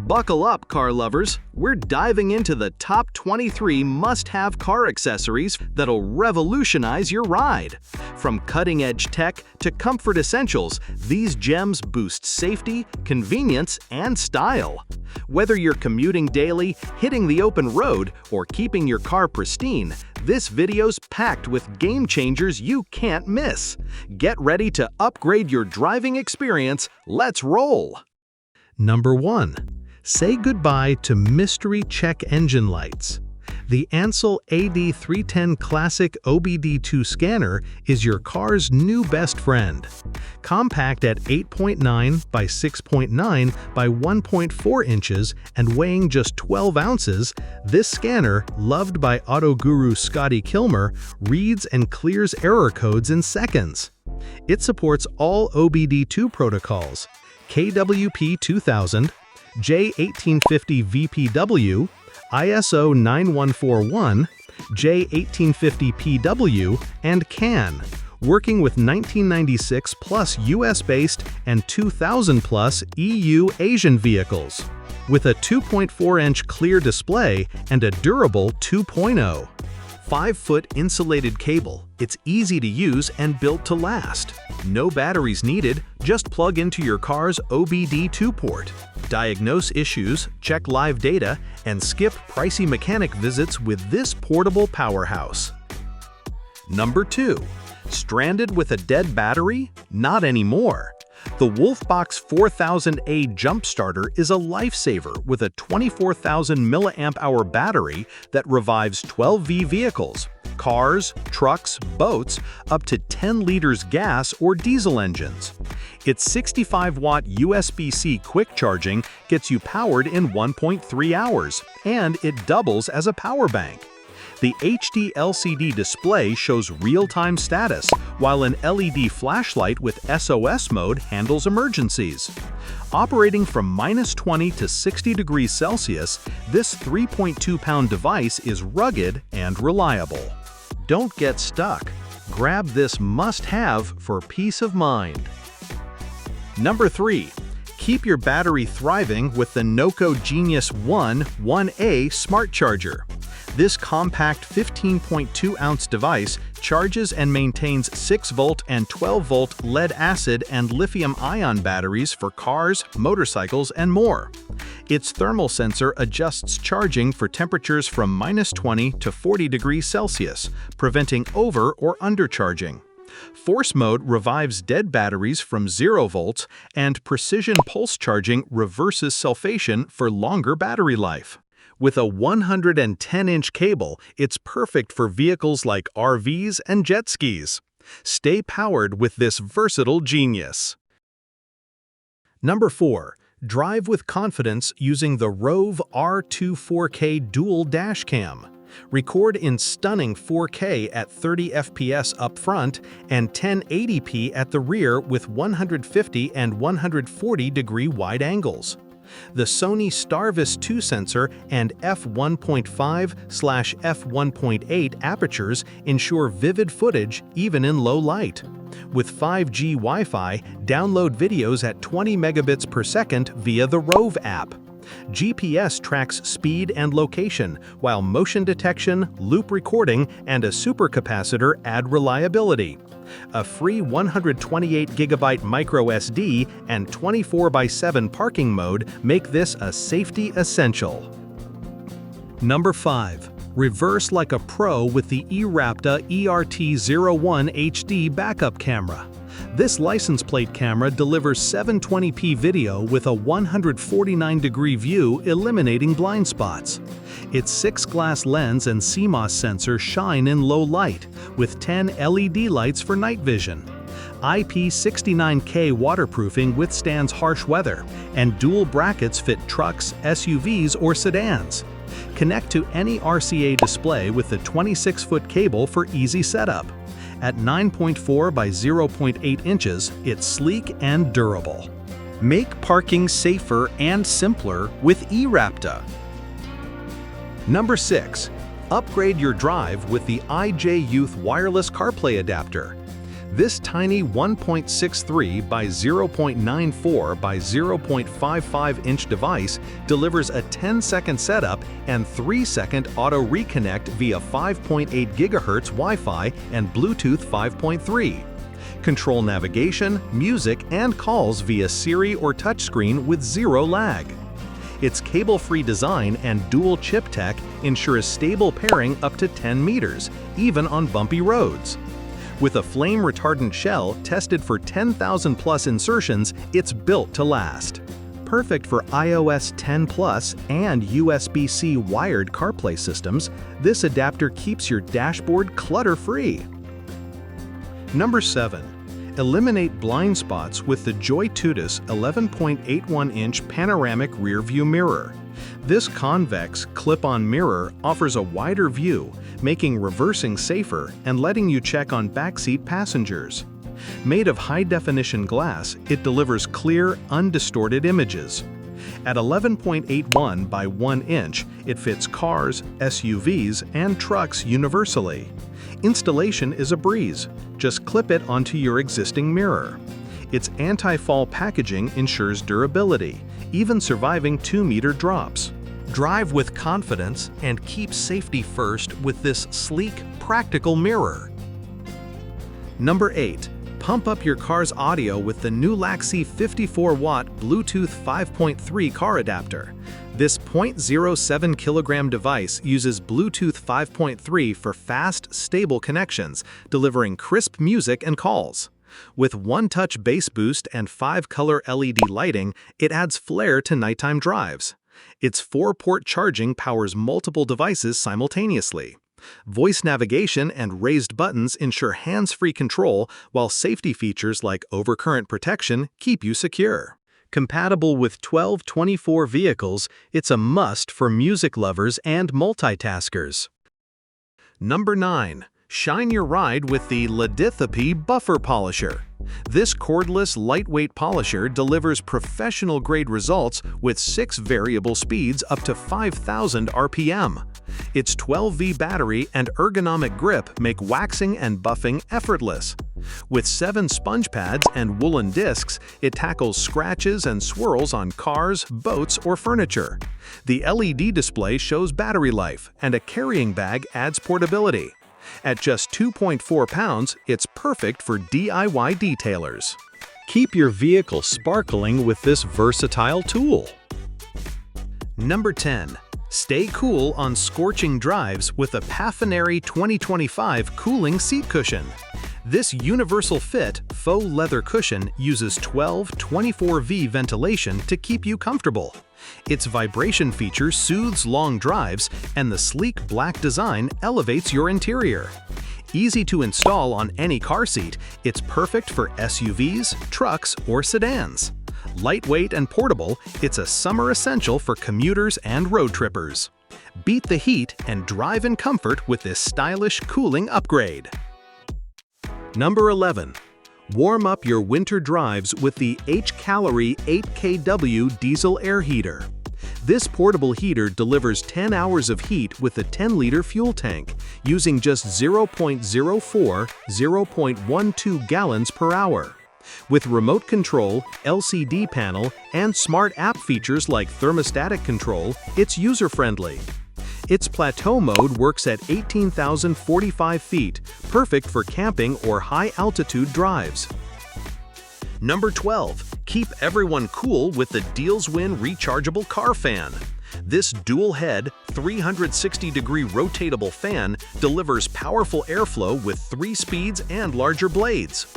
Buckle up, car lovers! We're diving into the top 23 must-have car accessories that'll revolutionize your ride. From cutting-edge tech to comfort essentials, these gems boost safety, convenience, and style. Whether you're commuting daily, hitting the open road, or keeping your car pristine, this video's packed with game changers you can't miss. Get ready to upgrade your driving experience. Let's roll! Number 1. Say goodbye to mystery check engine lights. The ANCEL AD310 Classic OBD2 scanner is your car's new best friend. Compact at 8.9 by 6.9 by 1.4 inches and weighing just 12 ounces, this scanner, loved by auto guru Scotty Kilmer, reads and clears error codes in seconds. It supports all OBD2 protocols: KWP 2000, J1850 VPW, ISO 9141, J1850PW, and CAN, working with 1996 plus US-based and 2000 plus EU Asian vehicles, with a 2.4-inch clear display and a durable 2.0. 5-foot insulated cable. It's easy to use and built to last. No batteries needed, just plug into your car's OBD2 port. Diagnose issues, check live data, and skip pricey mechanic visits with this portable powerhouse. Number 2. Stranded with a dead battery? Not anymore. The WOLFBOX 4000A Jump Starter is a lifesaver with a 24,000 mAh battery that revives 12V vehicles, cars, trucks, boats, up to 10 liters gas or diesel engines. Its 65-watt USB-C quick charging gets you powered in 1.3 hours, and it doubles as a power bank. The HD LCD display shows real-time status, while an LED flashlight with SOS mode handles emergencies. Operating from -20 to 60 degrees Celsius, this 3.2-pound device is rugged and reliable. Don't get stuck. Grab this must-have for peace of mind. Number 3. Keep your battery thriving with the NOCO Genius 1A Smart Charger. This compact 15.2-ounce device charges and maintains 6-volt and 12-volt lead-acid and lithium-ion batteries for cars, motorcycles, and more. Its thermal sensor adjusts charging for temperatures from -20 to 40 degrees Celsius, preventing over- or undercharging. Force mode revives dead batteries from 0 volts, and precision pulse charging reverses sulfation for longer battery life. With a 110-inch cable, it's perfect for vehicles like RVs and jet skis. Stay powered with this versatile genius. Number 4. Drive with confidence using the ROVE R24K Dual Dash Cam. Record in stunning 4K at 30 FPS up front and 1080p at the rear with 150 and 140-degree wide angles. The Sony Starvis 2 sensor and f1.5/f1.8 apertures ensure vivid footage even in low light. With 5G Wi-Fi, download videos at 20 megabits per second via the ROVE app. GPS tracks speed and location, while motion detection, loop recording, and a supercapacitor add reliability. A free 128GB microSD and 24/7 parking mode make this a safety essential. Number 5. Reverse like a pro with the eRapta ERT01 HD Backup Camera. This license plate camera delivers 720p video with a 149-degree view, eliminating blind spots. Its 6-glass lens and CMOS sensor shine in low light, with 10 LED lights for night vision. IP69K waterproofing withstands harsh weather, and dual brackets fit trucks, SUVs, or sedans. Connect to any RCA display with the 26-foot cable for easy setup. At 9.4 by 0.8 inches, it's sleek and durable. Make parking safer and simpler with eRapta. Number 6. Upgrade your drive with the IJEUF wireless CarPlay adapter. This tiny 1.63 by 0.94 by 0.55-inch device delivers a 10-second setup and 3-second auto reconnect via 5.8 GHz Wi-Fi and Bluetooth 5.3. Control navigation, music, and calls via Siri or touchscreen with zero lag. Its cable-free design and dual chip tech ensure a stable pairing up to 10 meters, even on bumpy roads. With a flame-retardant shell tested for 10,000+ insertions, it's built to last. Perfect for iOS 10 Plus and USB-C wired CarPlay systems, this adapter keeps your dashboard clutter-free. Number 7. Eliminate blind spots with the JoyTutus 11.81-inch panoramic rear-view mirror. This convex, clip-on mirror offers a wider view, making reversing safer and letting you check on backseat passengers. Made of high-definition glass, it delivers clear, undistorted images. At 11.81 by 1 inch, it fits cars, SUVs, and trucks universally. Installation is a breeze. Just clip it onto your existing mirror. Its anti-fall packaging ensures durability, even surviving 2-meter drops. Drive with confidence and keep safety first with this sleek, practical mirror. Number 8. Pump up your car's audio with the Nulaxy 54-watt Bluetooth 5.3 car adapter. This 0.07 kilogram device uses Bluetooth 5.3 for fast, stable connections, delivering crisp music and calls. With one-touch bass boost and 5-color LED lighting, it adds flair to nighttime drives. Its 4-port charging powers multiple devices simultaneously. Voice navigation and raised buttons ensure hands-free control, while safety features like overcurrent protection keep you secure. Compatible with 12/24 vehicles, it's a must for music lovers and multitaskers. Number 9. Shine your ride with the LDITHHOPI Buffer Polisher. This cordless, lightweight polisher delivers professional-grade results with 6 variable speeds up to 5,000 RPM. Its 12V battery and ergonomic grip make waxing and buffing effortless. With 7 sponge pads and woolen discs, it tackles scratches and swirls on cars, boats, or furniture. The LED display shows battery life, and a carrying bag adds portability. At just 2.4 pounds, it's perfect for DIY detailers. Keep your vehicle sparkling with this versatile tool. Number 10. Stay cool on scorching drives with a Pafffenery 2025 cooling seat cushion. This universal fit faux leather cushion uses 12/24V ventilation to keep you comfortable. Its vibration feature soothes long drives, and the sleek black design elevates your interior. Easy to install on any car seat, it's perfect for SUVs, trucks, or sedans. Lightweight and portable, it's a summer essential for commuters and road trippers. Beat the heat and drive in comfort with this stylish cooling upgrade. Number 11. Warm up your winter drives with the HCALORY 8kW diesel air heater. This portable heater delivers 10 hours of heat with a 10-liter fuel tank, using just 0.12 gallons per hour. With remote control, LCD panel, and smart app features like thermostatic control, it's user-friendly. Its plateau mode works at 18,045 feet, perfect for camping or high-altitude drives. Number 12. Keep everyone cool with the Dealswin Rechargeable Car Fan. This dual-head, 360-degree rotatable fan delivers powerful airflow with 3 speeds and larger blades.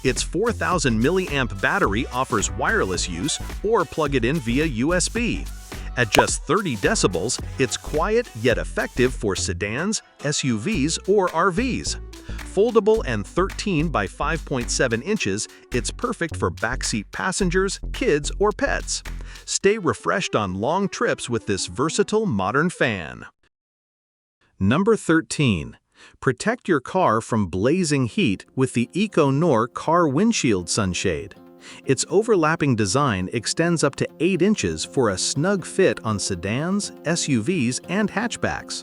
Its 4,000 milliamp battery offers wireless use or plug it in via USB. At just 30 decibels, it's quiet yet effective for sedans, SUVs, or RVs. Foldable and 13 by 5.7 inches, it's perfect for backseat passengers, kids, or pets. Stay refreshed on long trips with this versatile modern fan. Number 13. Protect your car from blazing heat with the EcoNour Car Windshield Sunshade. Its overlapping design extends up to 8 inches for a snug fit on sedans, SUVs, and hatchbacks.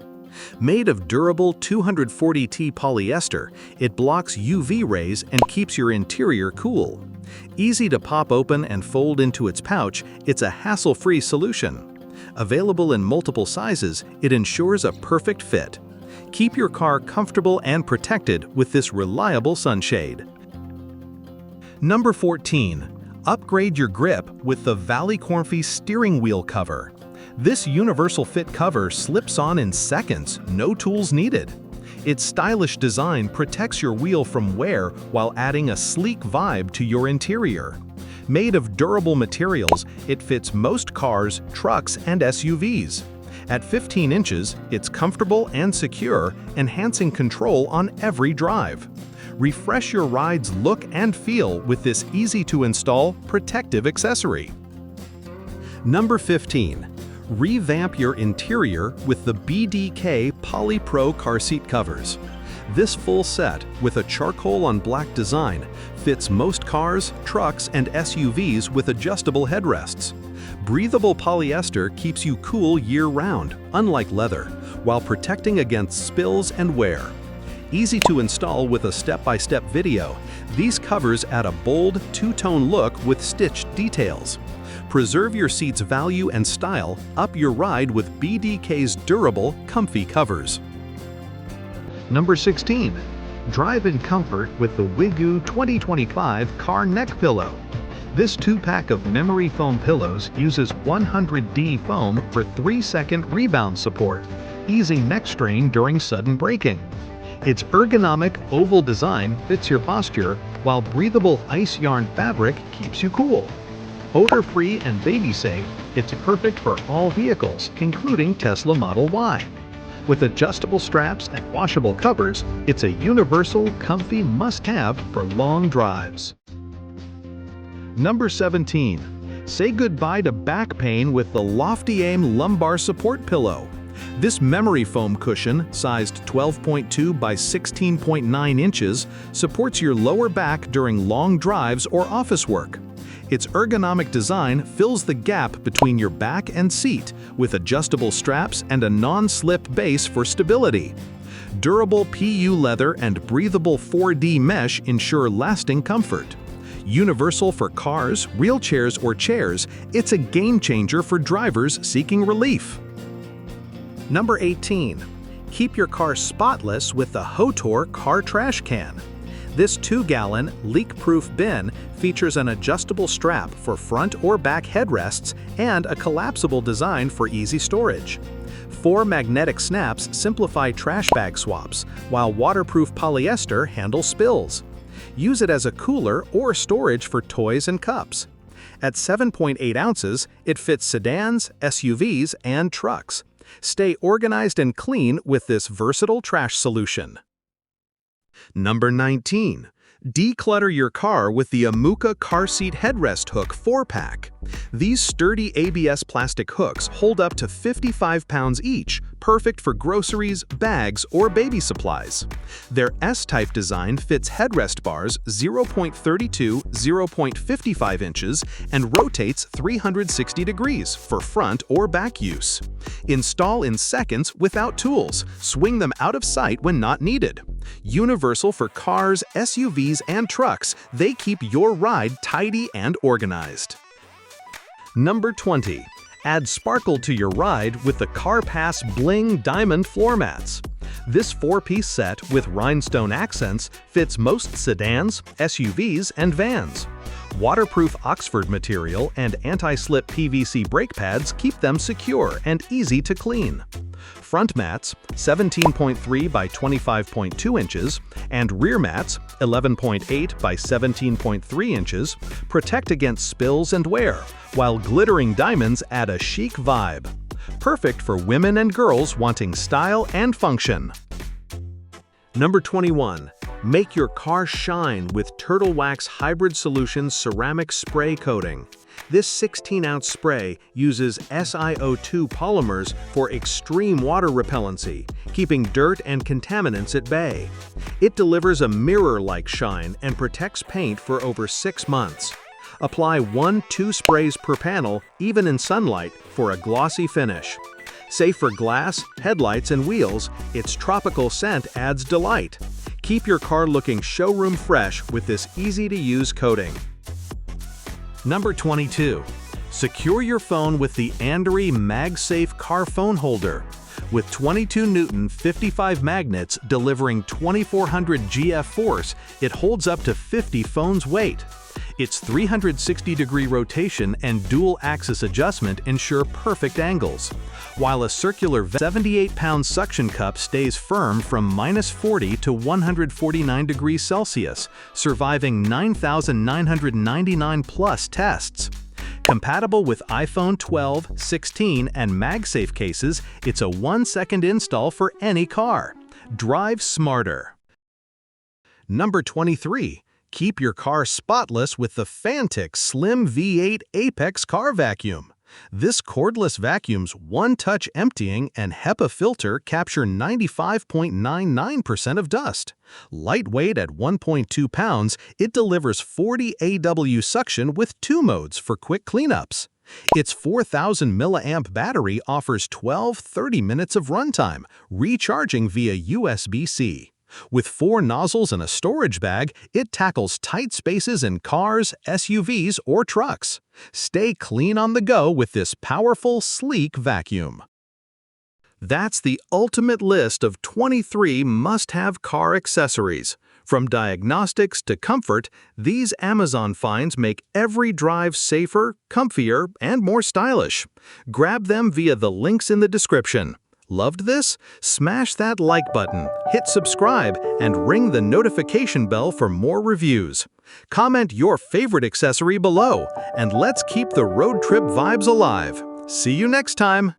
Made of durable 240T polyester, it blocks UV rays and keeps your interior cool. Easy to pop open and fold into its pouch, it's a hassle-free solution. Available in multiple sizes, it ensures a perfect fit. Keep your car comfortable and protected with this reliable sunshade. Number 14. Upgrade your grip with the Valleycormfy steering wheel cover. This universal fit cover slips on in seconds, no tools needed. Its stylish design protects your wheel from wear while adding a sleek vibe to your interior. Made of durable materials, it fits most cars, trucks, and SUVs. At 15 inches, it's comfortable and secure, enhancing control on every drive. Refresh your ride's look and feel with this easy-to-install, protective accessory. Number 15. Revamp your interior with the BDK PolyPro car seat covers. This full set, with a charcoal on black design, fits most cars, trucks, and SUVs with adjustable headrests. Breathable polyester keeps you cool year-round, unlike leather, while protecting against spills and wear. Easy to install with a step-by-step video, these covers add a bold, two-tone look with stitched details. Preserve your seat's value and style, up your ride with BDK's durable, comfy covers. Number 16. Drive in comfort with the Wigoo 2025 Car Neck Pillow. This 2-pack of memory foam pillows uses 100D foam for 3-second rebound support, easing neck strain during sudden braking. Its ergonomic, oval design fits your posture, while breathable ice yarn fabric keeps you cool. Odor-free and baby-safe, it's perfect for all vehicles, including Tesla Model Y. With adjustable straps and washable covers, it's a universal, comfy must-have for long drives. Number 17. Say goodbye to back pain with the Lofty Aim Lumbar Support Pillow. This memory foam cushion, sized 12.2 by 16.9 inches, supports your lower back during long drives or office work. Its ergonomic design fills the gap between your back and seat, with adjustable straps and a non-slip base for stability. Durable PU leather and breathable 4D mesh ensure lasting comfort. Universal for cars, wheelchairs, or chairs, it's a game-changer for drivers seeking relief. Number 18. Keep your car spotless with the HOTOR Car Trash Can. This 2-gallon, leak-proof bin features an adjustable strap for front or back headrests and a collapsible design for easy storage. 4 magnetic snaps simplify trash bag swaps, while waterproof polyester handles spills. Use it as a cooler or storage for toys and cups. At 7.8 ounces, it fits sedans, SUVs, and trucks. Stay organized and clean with this versatile trash solution. Number 19. Declutter your car with the Amooca car seat headrest hook 4-pack. These sturdy ABS plastic hooks hold up to 55 pounds each, perfect for groceries, bags, or baby supplies. Their S-type design fits headrest bars 0.32, 0.55 inches and rotates 360 degrees for front or back use. Install in seconds without tools. Swing them out of sight when not needed. Universal for cars, SUVs, and trucks, they keep your ride tidy and organized. Number 20. Add sparkle to your ride with the CarPass Bling Diamond Floor Mats. This 4-piece set with rhinestone accents fits most sedans, SUVs, and vans. Waterproof Oxford material and anti-slip PVC brake pads keep them secure and easy to clean. Front mats, 17.3 by 25.2 inches, and rear mats, 11.8 by 17.3 inches, protect against spills and wear, while glittering diamonds add a chic vibe. Perfect for women and girls wanting style and function. Number 21. Make your car shine with Turtle Wax Hybrid Solutions Ceramic Spray Coating. This 16-ounce spray uses SiO2 polymers for extreme water repellency, keeping dirt and contaminants at bay. It delivers a mirror-like shine and protects paint for over 6 months. Apply 1-2 sprays per panel, even in sunlight, for a glossy finish. Safe for glass, headlights, and wheels, its tropical scent adds delight. Keep your car looking showroom fresh with this easy-to-use coating. Number 22. Secure your phone with the ANDERY MagSafe Car Phone Holder. With 22 Newton 55 magnets delivering 2400 GF force, it holds up to 50 phones' weight. Its 360-degree rotation and dual-axis adjustment ensure perfect angles, while a circular 78-pound suction cup stays firm from -40 to 149 degrees Celsius, surviving 9,999+ tests. Compatible with iPhone 12, 16, and MagSafe cases, it's a 1-second install for any car. Drive smarter. Number 23. Keep your car spotless with the Fanttik Slim V8 Apex Car Vacuum. This cordless vacuum's one-touch emptying and HEPA filter capture 95.99% of dust. Lightweight at 1.2 pounds, it delivers 40 AW suction with 2 modes for quick cleanups. Its 4,000 mAh battery offers 30 minutes of runtime, recharging via USB-C. With 4 nozzles and a storage bag, it tackles tight spaces in cars, SUVs, or trucks. Stay clean on the go with this powerful, sleek vacuum. That's the ultimate list of 23 must-have car accessories. From diagnostics to comfort, these Amazon finds make every drive safer, comfier, and more stylish. Grab them via the links in the description. Loved this? Smash that like button, hit subscribe, and ring the notification bell for more reviews. Comment your favorite accessory below, and let's keep the road trip vibes alive. See you next time!